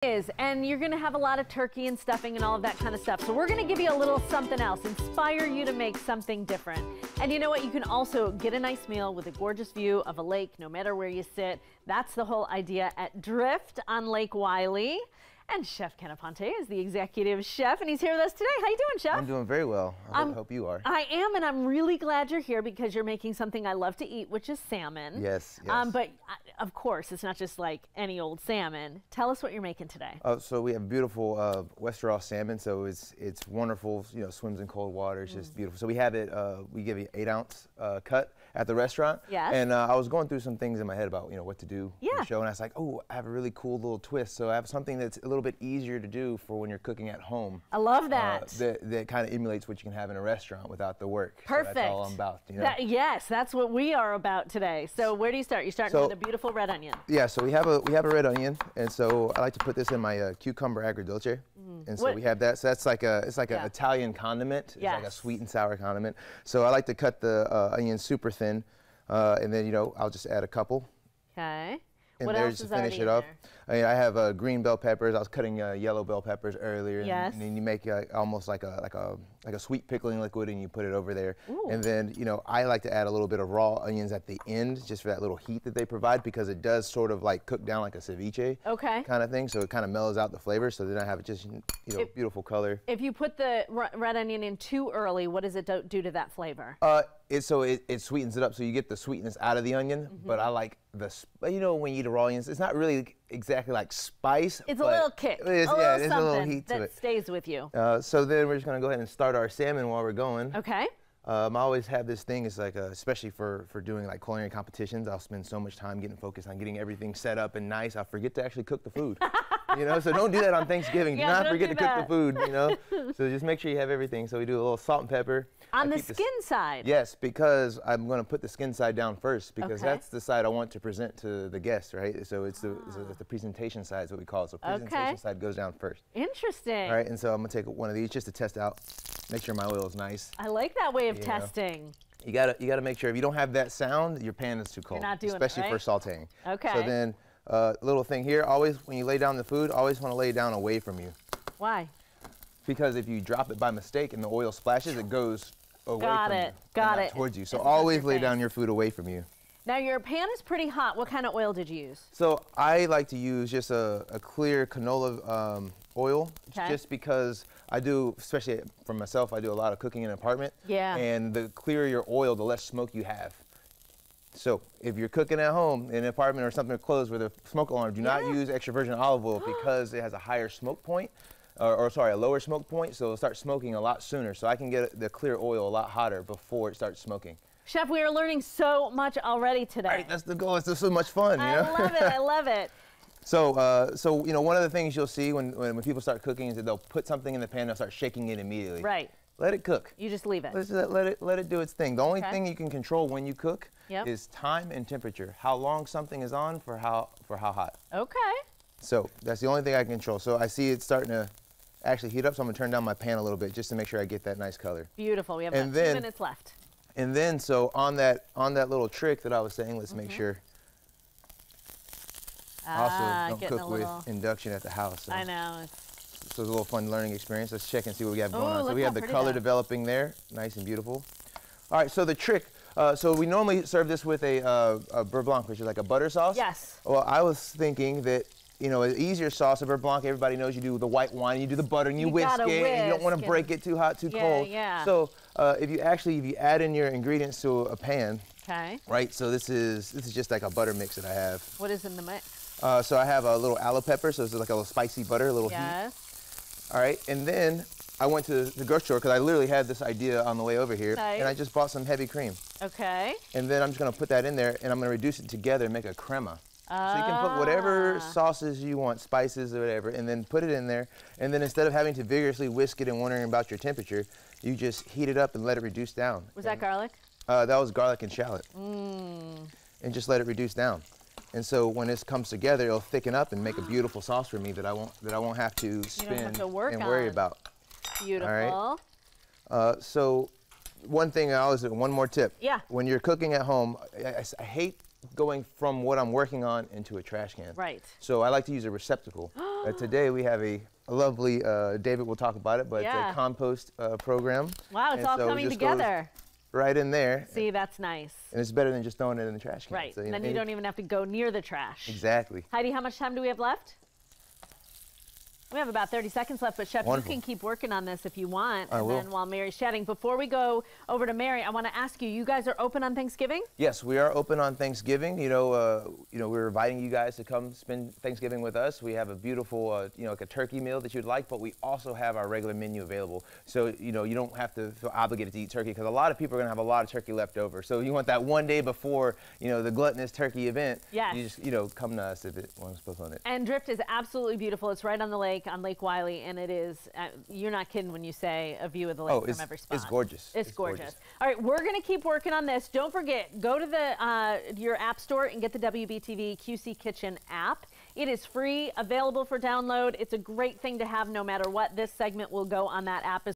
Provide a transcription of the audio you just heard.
And you're going to have a lot of turkey and stuffing and all of that kind of stuff. So we're going to give you a little something else, inspire you to make something different. And you know what? You can also get a nice meal with a gorgeous view of a lake, no matter where you sit. That's the whole idea at Drift on Lake Wylie. And Chef Ken Aponte is the executive chef, and he's here with us today. How you doing, Chef? I'm doing very well. I hope you are. I am, and I'm really glad you're here because you're making something I love to eat, which is salmon. Yes, yes. But of course, it's not just like any old salmon. Tell us what you're making today. So we have beautiful Westerall salmon. So it's wonderful. You know, swims in cold water. It's just beautiful. So we have it. We give you 8-ounce cut at the restaurant. Yes. And I was going through some things in my head about what to do for the show, and I was like, oh, I have a really cool little twist. So I have something that's a little bit easier to do for when you're cooking at home. I love that. That kind of emulates what you can have in a restaurant without the work. Perfect. So that's all I'm about. You know? Yes, that's what we are about today. So where do you start? You're starting with a beautiful red onion. Yeah. So we have a red onion, and so I like to put this in my cucumber agrodolce. And so we have that. So that's like an Italian condiment. It's like a sweet and sour condiment. So I like to cut the onions super thin, and then I'll just add a couple. Okay. And what there's else to is finish it off. I have green bell peppers. I was cutting yellow bell peppers earlier. Yes. And then you make almost like a sweet pickling liquid, and you put it over there. Ooh. And then I like to add a little bit of raw onions at the end, just for that little heat that they provide, because it does sort of like cook down like a ceviche kind of thing. So it kind of mellows out the flavor. So then I have it just beautiful color. If you put the red onion in too early, what does it do to that flavor? It sweetens it up, so you get the sweetness out of the onion. But I like when you eat a raw onions, it's not really exactly like spice. It's a little kick. There's a little heat to it. That stays with you. So then we're just gonna go ahead and start our salmon while we're going. Okay. I always have this thing. It's like, especially for doing like culinary competitions, I'll spend so much time getting focused on getting everything set up and nice. I'll forget to actually cook the food. So don't do that on Thanksgiving. Do not forget to cook the food. So just make sure you have everything. So we do a little salt and pepper. On the skin side? Yes, because I'm going to put the skin side down first, because that's the side I want to present to the guests, right? So it's the presentation side is what we call it. So presentation side goes down first. Interesting. All right, and so I'm going to take one of these just to test out, make sure my oil is nice. I like that way of testing. You gotta make sure if you don't have that sound, your pan is too cold. You're not doing especially it, right? for sauteing. Okay. So then, little thing here, always when you lay down the food, always want to lay it down away from you. Why? Because if you drop it by mistake and the oil splashes, it goes away from you. Got it. Towards you. So always lay down your food away from you. Now your pan is pretty hot. What kind of oil did you use? So I like to use just a clear canola oil, just because I do, especially for myself, I do a lot of cooking in an apartment. Yeah. And the clearer your oil, the less smoke you have. So if you're cooking at home in an apartment or something closed with a smoke alarm, do not use extra virgin olive oil because it has a higher smoke point. A lower smoke point, so it'll start smoking a lot sooner. So I can get the clear oil a lot hotter before it starts smoking. Chef, we are learning so much already today. Right, that's the goal. It's just so much fun, I love it. I love it. So, one of the things you'll see when people start cooking is that they'll put something in the pan, they'll start shaking it immediately. Right. Let it cook. You just leave it. Let it do its thing. The only thing you can control when you cook is time and temperature. How long something is on for how hot. Okay. So that's the only thing I can control. So I see it starting to actually heat up, so I'm gonna turn down my pan a little bit just to make sure I get that nice color. Beautiful. We have about 2 minutes left. And then, so on that little trick that I was saying, let's make sure. Also, don't cook with induction at the house. So. I know. So it's a little fun learning experience. Let's check and see what we have going on. So we have the color developing there, nice and beautiful. All right, so the trick. So we normally serve this with a beurre blanc, which is like a butter sauce. Yes. Well, I was thinking that an easier sauce, a beurre blanc, everybody knows you do the white wine, you do the butter, and you whisk it, and you don't want to break it too hot, too cold. Yeah. So if you add in your ingredients to a pan, right? So this is just like a butter mix that I have. What is in the mix? So I have a little aloe pepper, so it's like a little spicy butter, a little heat. All right, and then I went to the grocery store because I literally had this idea on the way over here, and I just bought some heavy cream. Okay. And then I'm just gonna put that in there, and I'm gonna reduce it together and make a crema. So you can put whatever sauces you want, spices or whatever, and then put it in there. And then instead of having to vigorously whisk it and wondering about your temperature, you just heat it up and let it reduce down. Was that garlic? That was garlic and shallot. And just let it reduce down. And so when this comes together, it'll thicken up and make a beautiful sauce for me that I won't have to spin and worry about. Beautiful. All right. So one thing one more tip. Yeah. When you're cooking at home, I hate going from what I'm working on into a trash can. Right. So I like to use a receptacle. Today we have a lovely, David will talk about it, but it's a compost program. Wow, it's all coming together. Right in there. See, that's nice. And it's better than just throwing it in the trash can. Right, So, and then you don't even have to go near the trash. Exactly. Heidi, how much time do we have left? We have about 30 seconds left, but Chef, Wonderful. You can keep working on this if you want. I will. Then while Mary's chatting, before we go over to Mary, I want to ask you, you guys are open on Thanksgiving? Yes, we are open on Thanksgiving. We're inviting you guys to come spend Thanksgiving with us. We have a beautiful, like a turkey meal that you'd like, but we also have our regular menu available. So, you don't have to feel obligated to eat turkey, because a lot of people are going to have a lot of turkey left over. So you want that one day before, the gluttonous turkey event. Yes. You just, come to us if it wants to postpone it. And Drift is absolutely beautiful. It's right on the lake, on Lake Wylie, and it is, you're not kidding when you say a view of the lake from every spot. It's gorgeous. It's gorgeous. All right, we're going to keep working on this. Don't forget, go to your app store and get the WBTV QC Kitchen app. It is free, available for download. It's a great thing to have no matter what. This segment will go on that app as